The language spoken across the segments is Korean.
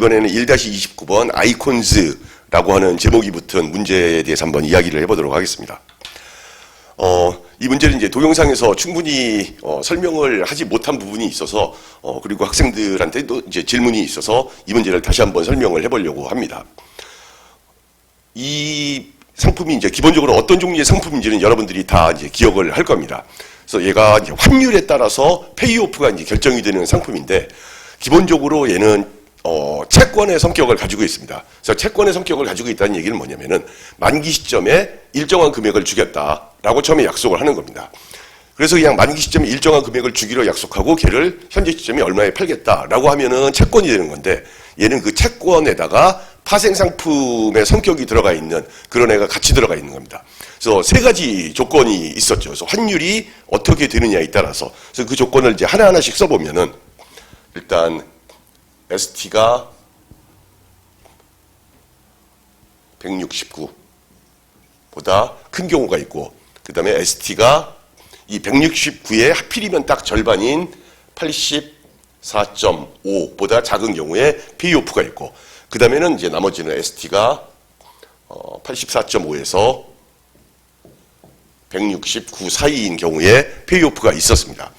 이번에는 1-29번 아이콘즈라고 하는 제목이 붙은 문제에 대해서 한번 이야기를 해보도록 하겠습니다. 이 문제는 이제 동영상에서 충분히 설명을 하지 못한 부분이 있어서 그리고 학생들한테도 이제 질문이 있어서 이 문제를 다시 한번 설명을 해보려고 합니다. 이 상품이 이제 기본적으로 어떤 종류의 상품인지는 여러분들이 다 이제 기억을 할 겁니다. 그래서 얘가 이제 환율에 따라서 페이오프가 이제 결정이 되는 상품인데 기본적으로 얘는 채권의 성격을 가지고 있습니다. 그래서 채권의 성격을 가지고 있다는 얘기는 뭐냐면은 만기 시점에 일정한 금액을 주겠다라고 처음에 약속을 하는 겁니다. 그래서 그냥 만기 시점에 일정한 금액을 주기로 약속하고 걔를 현재 시점에 얼마에 팔겠다라고 하면은 채권이 되는 건데 얘는 그 채권에다가 파생 상품의 성격이 들어가 있는 그런 애가 같이 들어가 있는 겁니다. 그래서 세 가지 조건이 있었죠. 그래서 환율이 어떻게 되느냐에 따라서 그래서 그 조건을 이제 하나하나씩 써보면은 일단 ST가 169보다 큰 경우가 있고 그 다음에 ST가 이 169의 하필이면 딱 절반인 84.5보다 작은 경우에 페이오프가 있고 그 다음에는 이제 나머지는 ST가 84.5에서 169 사이인 경우에 페이오프가 있었습니다.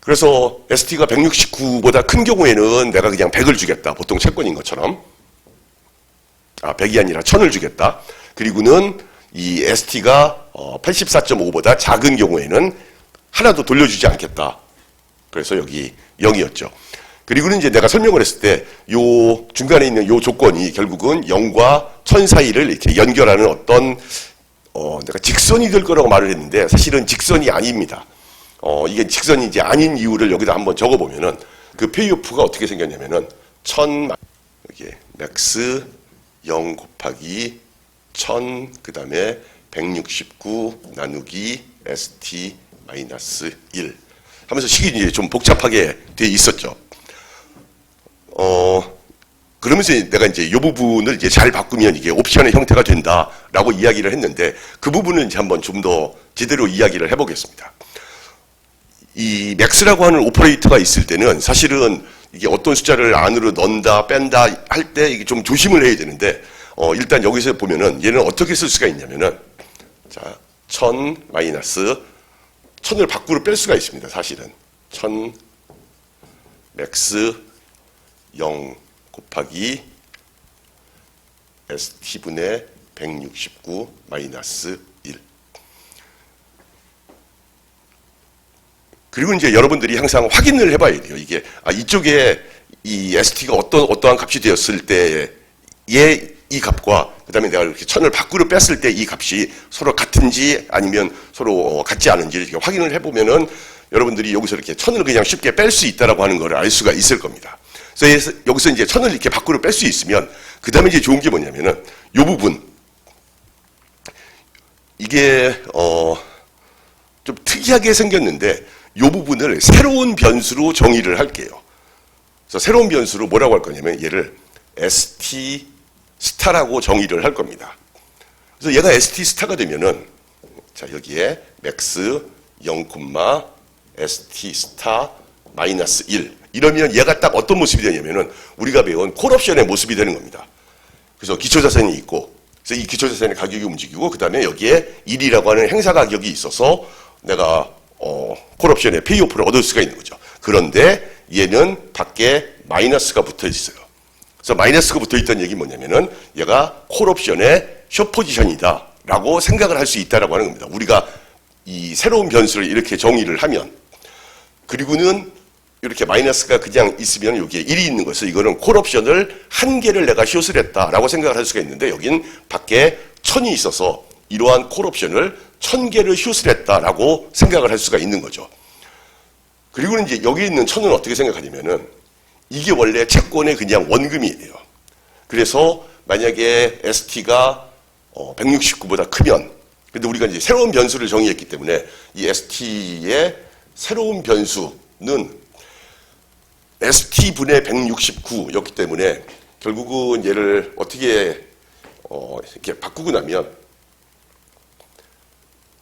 그래서 ST가 169보다 큰 경우에는 내가 그냥 100을 주겠다. 보통 채권인 것처럼. 100이 아니라 1000을 주겠다. 그리고는 이 ST가 84.5보다 작은 경우에는 하나도 돌려주지 않겠다. 그래서 여기 0이었죠. 그리고는 이제 내가 설명을 했을 때 요 중간에 있는 요 조건이 결국은 0과 1000 사이를 이렇게 연결하는 어떤 내가 직선이 될 거라고 말을 했는데 사실은 직선이 아닙니다. 이게 직선인지 아닌 이유를 여기다 한번 적어보면은 그 페이오프가 어떻게 생겼냐면은 1000 여기 맥스 0 곱하기 1000 그 다음에 169 나누기 ST 마이너스 1 하면서 식이 이제 좀 복잡하게 돼 있었죠. 그러면서 내가 이제 이 부분을 이제 잘 바꾸면 이게 옵션의 형태가 된다라고 이야기를 했는데 그 부분을 이제 한번 좀 더 제대로 이야기를 해보겠습니다. 이 맥스라고 하는 오퍼레이터가 있을 때는 사실은 이게 어떤 숫자를 안으로 넣는다 뺀다 할 때 이게 좀 조심을 해야 되는데 일단 여기서 보면은 얘는 어떻게 쓸 수가 있냐면은 자 1000 마이너스 1000을 밖으로 뺄 수가 있습니다. 사실은 1000 맥스 0 곱하기 ST분의 169 마이너스 1 그리고 이제 여러분들이 항상 확인을 해봐야 돼요. 이게 이쪽에 이 ST가 어떠한 값이 되었을 때의 이 값과 그 다음에 내가 이렇게 1000을 밖으로 뺐을 때 이 값이 서로 같은지 아니면 서로 같지 않은지 이렇게 확인을 해보면은 여러분들이 여기서 이렇게 1000을 그냥 쉽게 뺄 수 있다라고 하는 걸 알 수가 있을 겁니다. 그래서 여기서 이제 1000을 이렇게 밖으로 뺄 수 있으면 그 다음에 이제 좋은 게 뭐냐면은 이 부분 이게 좀 특이하게 생겼는데 이 부분을 새로운 변수로 정의를 할게요. 그래서 새로운 변수로 뭐라고 할 거냐면 얘를 ST 스타라고 정의를 할 겁니다. 그래서 얘가 ST 스타가 되면은 자 여기에 맥스 0, ST 스타 마이너스 1 이러면 얘가 딱 어떤 모습이 되냐면은 우리가 배운 콜옵션의 모습이 되는 겁니다. 그래서 기초자산이 있고 그래서 이 기초자산의 가격이 움직이고 그 다음에 여기에 1이라고 하는 행사 가격이 있어서 내가 콜옵션의 페이오프를 얻을 수가 있는 거죠. 그런데 얘는 밖에 마이너스가 붙어 있어요. 그래서 마이너스가 붙어 있다는 얘기 뭐냐면은 얘가 콜옵션의 숏포지션이다 라고 생각을 할 수 있다라고 하는 겁니다. 우리가 이 새로운 변수를 이렇게 정의를 하면 그리고는 이렇게 마이너스가 그냥 있으면 여기에 1이 있는 것을 이거는 콜옵션을 한 개를 내가 숏을 했다라고 생각을 할 수가 있는데 여긴 밖에 1000이 있어서 이러한 콜옵션을 1000개를 숏을 했다라고 생각을 할 수가 있는 거죠. 그리고는 이제 여기 있는 1000은 어떻게 생각하냐면은 이게 원래 채권의 그냥 원금이에요. 그래서 만약에 ST가 169보다 크면 근데 우리가 이제 새로운 변수를 정의했기 때문에 이 ST의 새로운 변수는 ST분의 169였기 때문에 결국은 얘를 어떻게 이렇게 바꾸고 나면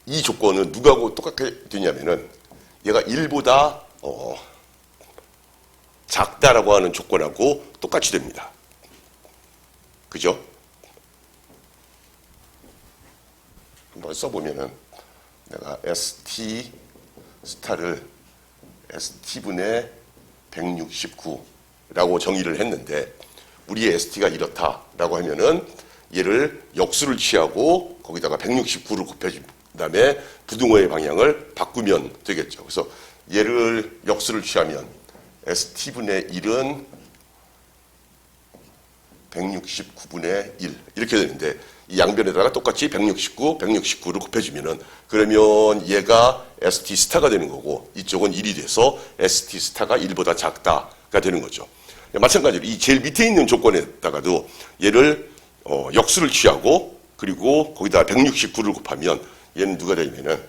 이 조건은 누구하고 똑같게 되냐면은 얘가 1보다 작다라고 하는 조건하고 똑같이 됩니다. 그죠? 한번 써보면은 내가 ST 스타를 ST분의 169라고 정의를 했는데 우리의 ST가 이렇다라고 하면은 얘를 역수를 취하고 거기다가 169를 곱해준 다음에 부등호의 방향을 바꾸면 되겠죠. 그래서 얘를 역수를 취하면 ST분의 1은 169분의 1 이렇게 되는데 이 양변에다가 똑같이 169, 169를 곱해주면은 그러면 얘가 ST 스타가 되는 거고 이쪽은 1이 돼서 ST 스타가 1보다 작다가 되는 거죠. 마찬가지로 이 제일 밑에 있는 조건에다가도 얘를 역수를 취하고 그리고 거기다 169를 곱하면 얘는 누가 되냐면은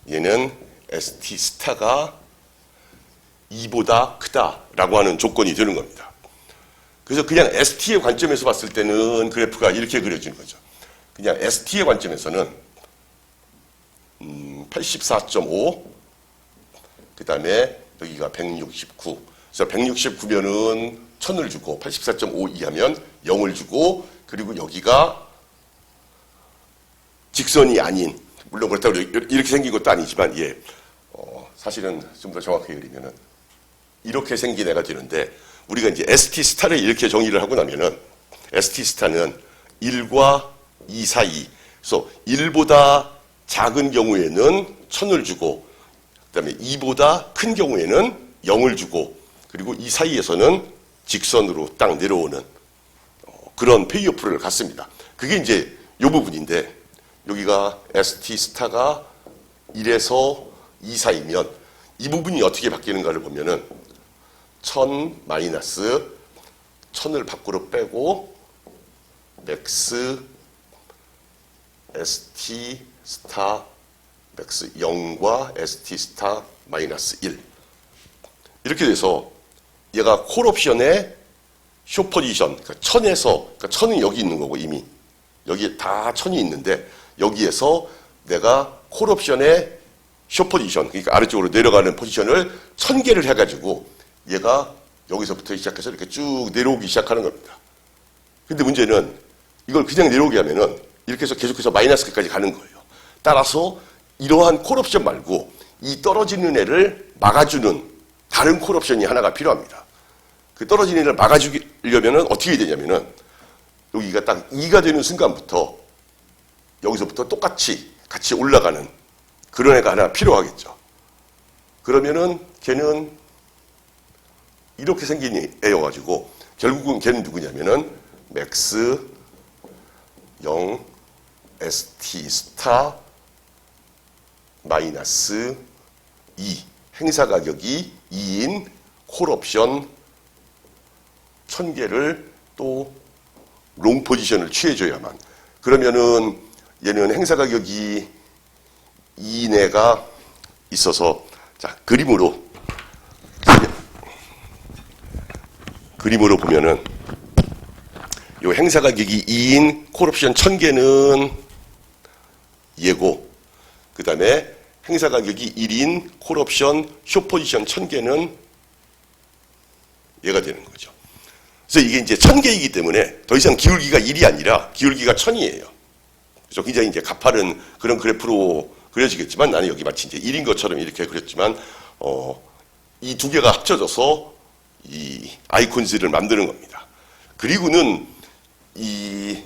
얘는 ST 스타가 2보다 크다라고 하는 조건이 되는 겁니다. 그래서 그냥 ST의 관점에서 봤을 때는 그래프가 이렇게 그려지는 거죠. 그냥 ST의 관점에서는 84.5 그 다음에 여기가 169 그래서 169면은 1000을 주고 84.5 이하면 0을 주고 그리고 여기가 직선이 아닌 물론 그렇다고 이렇게 생긴 것도 아니지만 사실은 좀 더 정확하게 그리면은 이렇게 생긴 애가 되는데 우리가 이제 ST 스타를 이렇게 정의를 하고 나면은 ST 스타는 1과 2 사이 그래서 1보다 작은 경우에는 1000을 주고 그다음에 2보다 큰 경우에는 0을 주고 그리고 이 사이에서는 직선으로 딱 내려오는 그런 페이오프를 갖습니다. 그게 이제 이 부분인데 여기가 ST 스타가 1에서 2 사이면 이 부분이 어떻게 바뀌는가를 보면은 1000 마이너스 1000을 밖으로 빼고 맥스 ST 스타 맥스 0과 ST 스타 마이너스 1 이렇게 돼서 얘가 콜옵션의 쇼포지션 그러니까 1000에서 그러니까 1000은 여기 있는 거고 이미 여기에 다 1000이 있는데 여기에서 내가 콜옵션의 쇼포지션 그러니까 아래쪽으로 내려가는 포지션을 1000개를 해가지고 얘가 여기서부터 시작해서 이렇게 쭉 내려오기 시작하는 겁니다. 근데 문제는 이걸 그냥 내려오게 하면은 이렇게 해서 계속해서 마이너스까지 가는 거예요. 따라서 이러한 콜옵션 말고 이 떨어지는 애를 막아주는 다른 콜옵션이 하나가 필요합니다. 그 떨어지는 애를 막아주려면은 어떻게 되냐면은 여기가 딱 2가 되는 순간부터 여기서부터 똑같이 같이 올라가는 그런 애가 하나 필요하겠죠. 그러면은 걔는 이렇게 생긴 애여가지고 결국은 걔는 누구냐면은 맥스 0 ST 스타 마이너스 2 행사 가격이 2인 콜옵션 1000개를 또 롱 포지션을 취해줘야만 그러면은 얘는 행사 가격이 2인 애가 있어서 자 그림으로 보면은 요 행사 가격이 2인 콜옵션 1000개는 얘고 그 다음에 행사 가격이 1인 콜옵션 숏포지션 1000개는 얘가 되는 거죠. 그래서 이게 이제 1000개이기 때문에 더 이상 기울기가 1이 아니라 기울기가 1000이에요. 그래서 굉장히 이제 가파른 그런 그래프로 그려지겠지만 나는 여기 마치 이제 1인 것처럼 이렇게 그렸지만 이 두 개가 합쳐져서 이 아이콘즈를 만드는 겁니다. 그리고는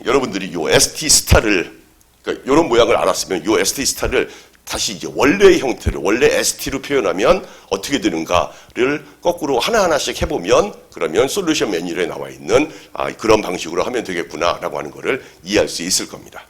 여러분들이 요 ST 스타를 그러니까 이런 모양을 알았으면 요 ST 스타를 다시 이제 원래의 형태를 원래 ST로 표현하면 어떻게 되는가를 거꾸로 하나하나씩 해보면 그러면 솔루션 매뉴얼에 나와 있는 그런 방식으로 하면 되겠구나라고 하는 거를 이해할 수 있을 겁니다.